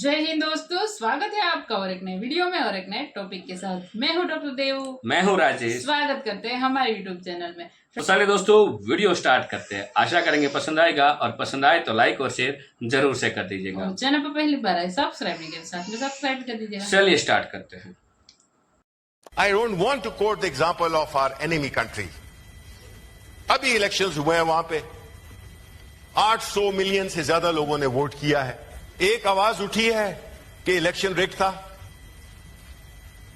जय हिंद दोस्तों, स्वागत है आपका और एक नए वीडियो में और एक नए टॉपिक के साथ। मैं हूं डॉक्टर देव, मैं हूं राजेश। स्वागत करते हैं हमारे यूट्यूब चैनल में। तो चलिए दोस्तों वीडियो स्टार्ट करते हैं। आशा करेंगे पसंद आएगा और पसंद आए तो लाइक और शेयर जरूर से कर दीजिएगा। और चैनल पर पहली बार आए सब्सक्राइब नहीं किया, साथ में सब्सक्राइब कर दीजिएगा। चलिए स्टार्ट करते हैं। I don't want to quote the example of our enemy country. अभी इलेक्शंस हुए हैं वहां पे 800 मिलियन से ज्यादा लोगों ने वोट किया है। एक आवाज उठी है कि इलेक्शन रिग था।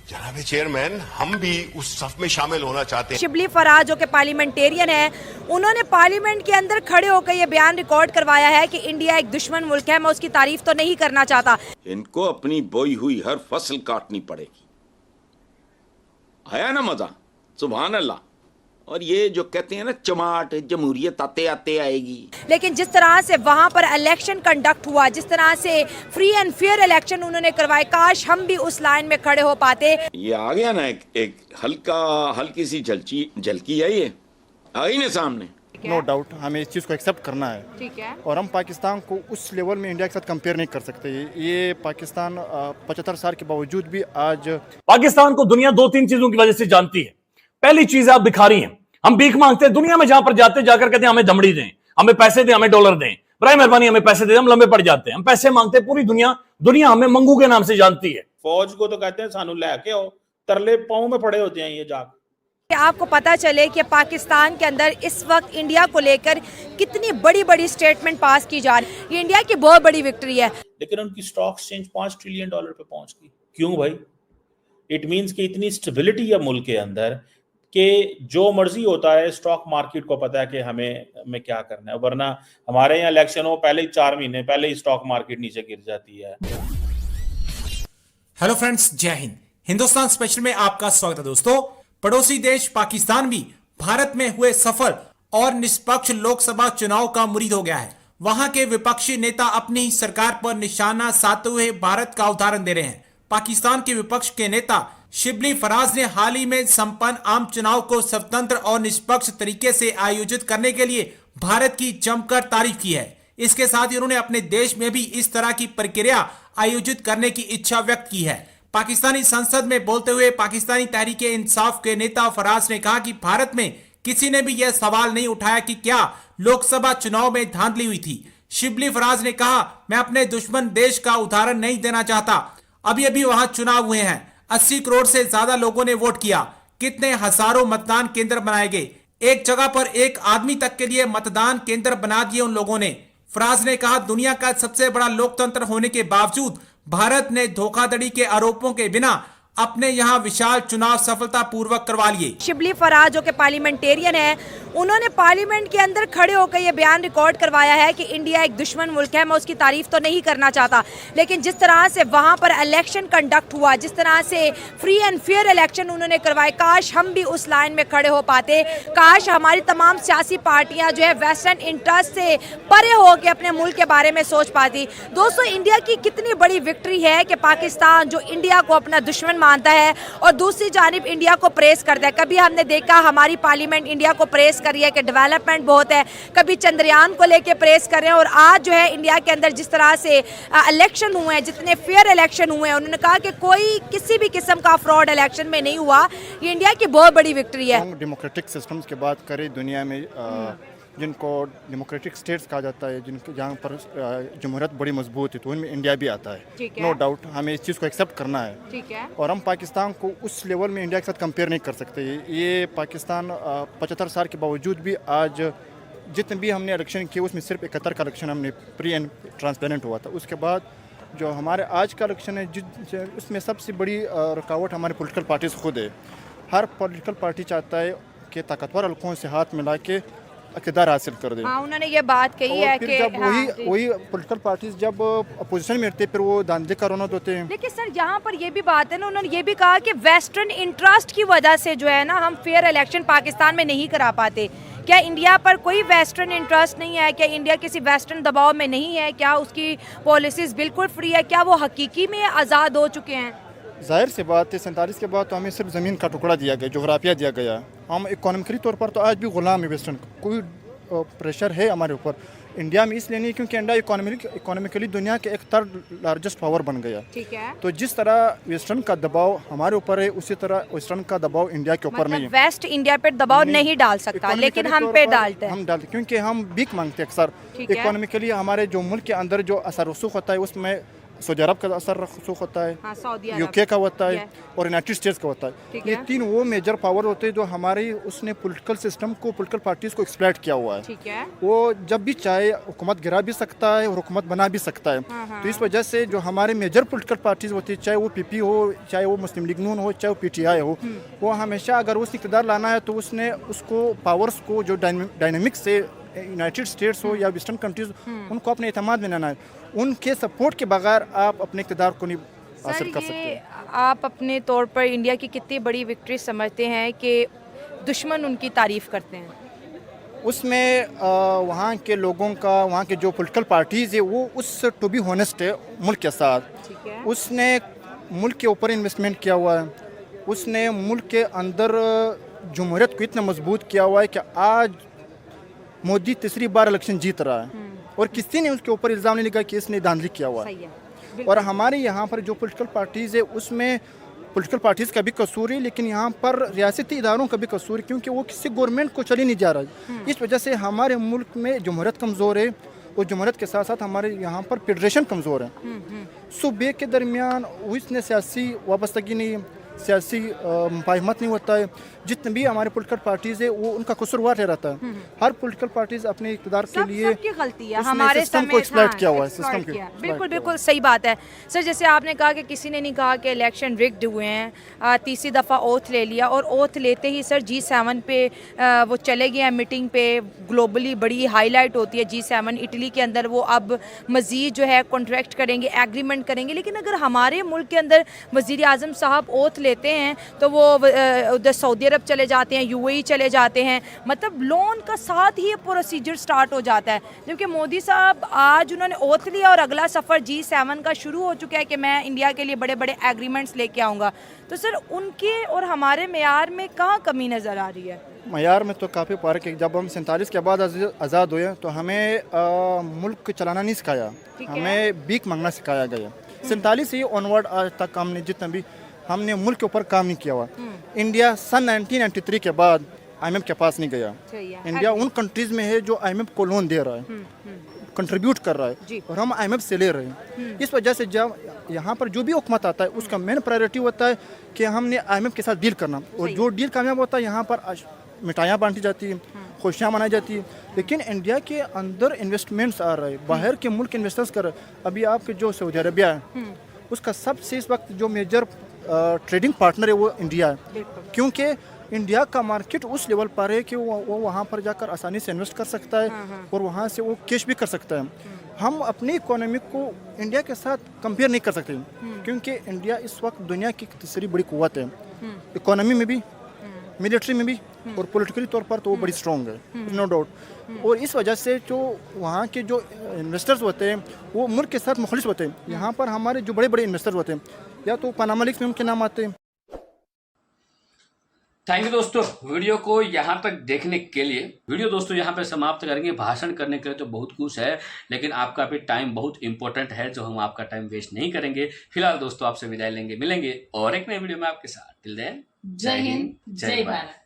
जनाब चेयरमैन, हम भी उस सफ में शामिल होना चाहते हैं। शिबली फराज जो कि पार्लियामेंटेरियन है, उन्होंने पार्लियामेंट के अंदर खड़े होकर ये बयान रिकॉर्ड करवाया है कि इंडिया एक दुश्मन मुल्क है। मैं उसकी तारीफ तो नहीं करना चाहता। इनको अपनी बोई हुई हर फसल काटनी पड़ेगी। आया ना मजा? सुभान अल्लाह। और ये जो कहते हैं ना चमाट जमहूरियत आते आते आएगी। लेकिन जिस तरह से वहां पर इलेक्शन कंडक्ट हुआ, जिस तरह से फ्री एंड फेयर इलेक्शन उन्होंने करवाए, काश हम भी उस लाइन में खड़े हो पाते। ये आ गया ना एक हल्की सी झलकी है, ये आ गई ना सामने। नो डाउट हमें इस चीज़ को एक्सेप्ट करना है। ठीक है। और हम पाकिस्तान को उस लेवल में इंडिया के साथ कंपेयर नहीं कर सकते। ये पाकिस्तान 75 साल के बावजूद भी आज पाकिस्तान को दुनिया दो तीन चीजों की वजह से जानती है। पहली चीज है आप भिखारी हैं, हम भीख मांगते हैं। दुनिया में जहां पर जाते जाकर कहते हैं हमें दमड़ी दें, हमें पैसे दें, हमें डॉलर दें, बराए मेहरबानी हमें पैसे दें, हम लंबे पड़ जाते हैं। हम पैसे मांगते हैं, पूरी दुनिया हमें मंगू के नाम से जानती है। फौज को तो कहते हैं सानू लेके आओ, तरले पाँव में पड़े होते हैं ये जाके। आपको पता चले कि पाकिस्तान के अंदर इस वक्त इंडिया को लेकर कितनी बड़ी बड़ी स्टेटमेंट पास की जा रही है। ये इंडिया की बहुत बड़ी विक्ट्री है। लेकिन उनकी स्टॉक एक्सचेंज $5 ट्रिलियन पे पहुंच गई। क्यों भाई? इट मींस कि इतनी स्टेबिलिटी है मुल्क के अंदर कि जो मर्जी होता है, स्टॉक मार्केट को पता है कि हमें क्या करना है। वरना हमारे यहाँ इलेक्शन हो पहले ही 4 महीने पहले ही स्टॉक मार्केट नीचे गिर जाती है। हेलो फ्रेंड्स, जय हिंद। हिंदुस्तान स्पेशल में आपका स्वागत है दोस्तों। पड़ोसी देश पाकिस्तान भी भारत में हुए सफल और निष्पक्ष लोकसभा चुनाव का मुरीद हो गया है। वहां के विपक्षी नेता अपनी ही सरकार पर निशाना साधते हुए भारत का उदाहरण दे रहे हैं। पाकिस्तान के विपक्ष के नेता शिबली फराज ने हाल ही में संपन्न आम चुनाव को स्वतंत्र और निष्पक्ष तरीके से आयोजित करने के लिए भारत की जमकर तारीफ की है। इसके साथ ही उन्होंने अपने देश में भी इस तरह की प्रक्रिया आयोजित करने की इच्छा व्यक्त की है। पाकिस्तानी संसद में बोलते हुए पाकिस्तानी तहरीके इंसाफ के नेता फराज ने कहा कि भारत में किसी ने भी यह सवाल नहीं उठाया कि क्या लोकसभा चुनाव में धांधली हुई थी। शिबली फराज ने कहा, मैं अपने दुश्मन देश का उदाहरण नहीं देना चाहता। अभी अभी वहां चुनाव हुए हैं, 80 करोड़ से ज्यादा लोगों ने वोट किया। कितने हजारों मतदान केंद्र बनाए गए, एक जगह पर एक आदमी तक के लिए मतदान केंद्र बना दिए उन लोगों ने। फराज ने कहा, दुनिया का सबसे बड़ा लोकतंत्र होने के बावजूद भारत ने धोखाधड़ी के आरोपों के बिना अपने यहाँ विशाल चुनाव सफलतापूर्वक करवा लिए। शिबली फराज जो कि पार्लियामेंटेरियन है, उन्होंने पार्लियामेंट के अंदर खड़े होकर ये बयान रिकॉर्ड करवाया है कि इंडिया एक दुश्मन मुल्क है। मैं उसकी तारीफ तो नहीं करना चाहता, लेकिन जिस तरह से वहां पर इलेक्शन कंडक्ट हुआ, जिस तरह से फ्री एंड फेयर इलेक्शन उन्होंने करवाए, काश हम भी उस लाइन में खड़े हो पाते। काश हमारी तमाम सियासी पार्टियां जो है वेस्टर्न इंटरेस्ट से परे होकर अपने मुल्क के बारे में सोच पाती। दोस्तों, इंडिया की कितनी बड़ी विक्ट्री है कि पाकिस्तान जो इंडिया को अपना दुश्मन मानता है और दूसरी जानिब इंडिया को प्रेस करता है। कभी हमने देखा हमारी पार्लियामेंट इंडिया को प्रेस कर रही है कि डेवलपमेंट बहुत है, कभी चंद्रयान को लेके प्रेस कर रहे हैं। और आज जो है इंडिया के अंदर जिस तरह से इलेक्शन हुए हैं, जितने फेयर इलेक्शन हुए हैं, उन्होंने कहा कि कोई किसी भी किस्म का फ्रॉड इलेक्शन में नहीं हुआ। ये इंडिया की बहुत बड़ी विक्ट्री है। डेमोक्रेटिक सिस्टम्स की बात करें दुनिया में, जिनको डेमोक्रेटिक स्टेट्स कहा जाता है, जिनके जहाँ पर जमहूरियत बड़ी मजबूत है, तो उनमें इंडिया भी आता है। नो डाउट हमें इस चीज़ को एक्सेप्ट करना है। ठीक है। और हम पाकिस्तान को उस लेवल में इंडिया के साथ कंपेयर नहीं कर सकते। ये पाकिस्तान 75 साल के बावजूद भी आज जितने भी हमने इलेक्शन किए उसमें सिर्फ 71 का इलेक्शन हमने फ्री एंड ट्रांसपेरेंट हुआ था। उसके बाद जो हमारे आज का इलेक्शन है, उसमें सबसे बड़ी रुकावट हमारे पॉलिटिकल पार्टीज खुद है। हर पॉलिटिकल पार्टी चाहता है कि ताकतवर हल्कों से हाथ मिला के इक़्तिदार हासिल कर दे। हाँ, उन्होंने ये बात कही है कि जब वही पॉलिटिकल पार्टीज जब अपोजिशन में रहते फिर वो दांधे का रौनक होते हैं। लेकिन सर, यहाँ पर ये भी बात है ना, उन्होंने ये भी कहा कि वेस्टर्न इंटरेस्ट की वजह से जो है ना, हम फेयर इलेक्शन पाकिस्तान में नहीं करा पाते। क्या इंडिया पर कोई वेस्टर्न इंटरेस्ट नहीं है? क्या इंडिया किसी वेस्टर्न दबाव में नहीं है? क्या उसकी पॉलिसीज बिल्कुल फ्री है? क्या वो हकीकी में आज़ाद हो चुके हैं? जाहिर सी बात है, 47 के बाद तो हमें सिर्फ ज़मीन का टुकड़ा दिया गया, जोग्राफिया दिया गया। हम इकोनॉमिकली तौर पर तो आज भी गुलाम है वेस्टर्न। कोई प्रेशर है हमारे ऊपर, इंडिया में इसलिए नहीं क्योंकि इंडिया इकोनॉमिकली दुनिया के एक थर्ड लार्जेस्ट पावर बन गया। ठीक है। तो जिस तरह वेस्टर्न का दबाव हमारे ऊपर है, उसी तरह वेस्टर्न का दबाव इंडिया के ऊपर नहीं है। वेस्ट इंडिया पे दबाव नहीं डाल सकता, लेकिन हम पे डालते हैं। हम डालते क्योंकि हम भीख मांगते हैं अक्सर। इकोनॉमिकली हमारे जो मुल्क के अंदर जो असर रसूख होता है उसमें सऊदी अरब का असर रसूख होता है, यूके का होता है और यूनाइटेड स्टेट्स का होता है। ये तीन वो मेजर पावर होते हैं जो हमारी उसने पॉलिटिकल सिस्टम को, पॉलिटिकल पार्टीज को एक्सप्लॉइट किया हुआ है। ठीक है। वो जब भी चाहे हुकूमत गिरा भी सकता है और हुकूमत बना भी सकता है। तो इस वजह से जो हमारे मेजर पॉलिटिकल पार्टीज होती है, चाहे वो पीपी हो, चाहे वो मुस्लिम लीग नून हो, चाहे वो पीटीआई हो, वो हमेशा अगर उस इक़्तिदार लाना है तो उसने उसको पावर्स को जो डायनामिक्स से यूनाइटेड स्टेट्स हो या वेस्टर्न कंट्रीज, उनको अपने एतमाद में लाना है। उनके सपोर्ट के बगैर आप अपने इक़्तिदार को नहीं हासिल कर सकते। आप अपने तौर पर इंडिया की कितनी बड़ी विक्ट्री समझते हैं कि दुश्मन उनकी तारीफ करते हैं? उसमें वहाँ के लोगों का, वहाँ के जो पॉलिटिकल पार्टीज़ है वो उस टू बी होनेस्ट है मुल्क के साथ। ठीक है। उसने मुल्क के ऊपर इन्वेस्टमेंट किया हुआ है, उसने मुल्क के अंदर जमहूरियत को इतना मजबूत किया हुआ है कि आज मोदी तीसरी बार इलेक्शन जीत रहा है और किसी ने उसके ऊपर इल्ज़ाम नहीं लगाया कि इसने धांधली किया हुआ है। और हमारे यहाँ पर जो पॉलिटिकल पार्टीज़ है उसमें पॉलिटिकल पार्टीज़ का भी कसूर है, लेकिन यहाँ पर रियासती इदारों का भी कसूर है क्योंकि वो किसी गवर्नमेंट को चली नहीं जा रहा है। इस वजह से हमारे मुल्क में जमहूरियत कमज़ोर है और जमहूरियत के साथ साथ हमारे यहाँ पर फेडरेशन कमज़ोर है। सूबे के दरमियान उसने सियासी वाबस्तगी नहीं, सियासी मुफाहमत नहीं होता है। जितने भी हमारे पॉलिटिकल पार्टीज़ है वो उनका कसूरवार रहता है। हर पॉलिटिकल पार्टीज़ अपने इक़्तिदार के लिए सबकी गलती है, हमारे सिस्टम को एक्सप्लॉइट किया हुआ है। सिस्टम किया। बिल्कुल सही बात है सर। जैसे आपने कहा कि किसी ने नहीं कहा कि इलेक्शन रिग्ड हुए हैं, तीसरी दफ़ा ओथ ले लिया और ओथ लेते ही सर G7 पे वो चले गए हैं मीटिंग पे। ग्लोबली बड़ी हाईलाइट होती है G7 इटली के अंदर, वो अब मज़ीद जो है कॉन्ट्रैक्ट करेंगे, एग्रीमेंट करेंगे। लेकिन अगर हमारे मुल्क के अंदर वज़ीर आज़म साहब ओथ लेते हैं तो वो उधर सऊदी अरब चले जाते हैं, UAE चले जाते हैं, मतलब लोन का साथ ही प्रोसीजर स्टार्ट हो जाता है। जबकि मोदी साहब आज उन्होंने ओथ लिया और अगला सफ़र G7 का शुरू हो चुका है कि मैं इंडिया के लिए बड़े बड़े एग्रीमेंट्स लेके आऊँगा। तो सर उनके और हमारे मेयार में कहाँ कमी नज़र आ रही है? मयार में तो काफ़ी फ़र्क है। जब हम 47 के बाद आज़ाद हुए तो हमें मुल्क चलाना नहीं सिखाया, हमें भीख मांगना सिखाया गया। 47 से ऑनवर्ड आज तक हमने जितना भी हमने मुल्क के ऊपर काम नहीं किया हुआ। इंडिया सन 1993 के बाद IMF के पास नहीं गया। इंडिया उन कंट्रीज़ में है जो IMF को लोन दे रहा है, कंट्रीब्यूट कर रहा है और हम IMF से ले रहे हैं। इस वजह से जब यहाँ पर जो भी हुकूमत आता है उसका मेन प्रायोरिटी होता है कि हमने IMF के साथ डील करना, और जो डील कामयाब होता है यहाँ पर मिठाइयाँ बांटी जाती हैं, खुशियाँ मनाई जाती है। लेकिन इंडिया के अंदर इन्वेस्टमेंट्स आ रहे हैं, बाहर के मुल्क इन्वेस्टर्स कर रहे हैं। अभी आपके जो सऊदी अरबिया है उसका सबसे इस वक्त जो मेजर ट्रेडिंग पार्टनर है वो इंडिया है, क्योंकि इंडिया का मार्केट उस लेवल पर है कि वो वहाँ पर जाकर आसानी से इन्वेस्ट कर सकता है और वहाँ से वो कैश भी कर सकता है। हम अपनी इकोनॉमी को इंडिया के साथ कंपेयर नहीं कर सकते क्योंकि इंडिया इस वक्त दुनिया की तीसरी बड़ी कुव्वत है, इकोनॉमी में भी, मिलिट्री में भी और पॉलिटिकली तौर पर तो वो बड़ी स्ट्रॉन्ग है, नो डाउट। और इस वजह से जो वहाँ के जो इन्वेस्टर्स होते हैं वो मुल्क के साथ मुखलिस होते हैं। यहाँ पर हमारे जो बड़े बड़े इन्वेस्टर्स होते हैं या तो पनामा लीक्स में उनके नाम आते हैं। थैंक यू दोस्तों, वीडियो को यहाँ तक देखने के लिए। वीडियो दोस्तों यहाँ पे समाप्त करेंगे। भाषण करने के लिए तो बहुत कुछ है, लेकिन आपका भी टाइम बहुत इंपॉर्टेंट है जो हम आपका टाइम वेस्ट नहीं करेंगे। फिलहाल दोस्तों आपसे विदाई लेंगे, मिलेंगे और एक नए वीडियो में आपके साथ। टिल देन, जय हिंद, जय भारत।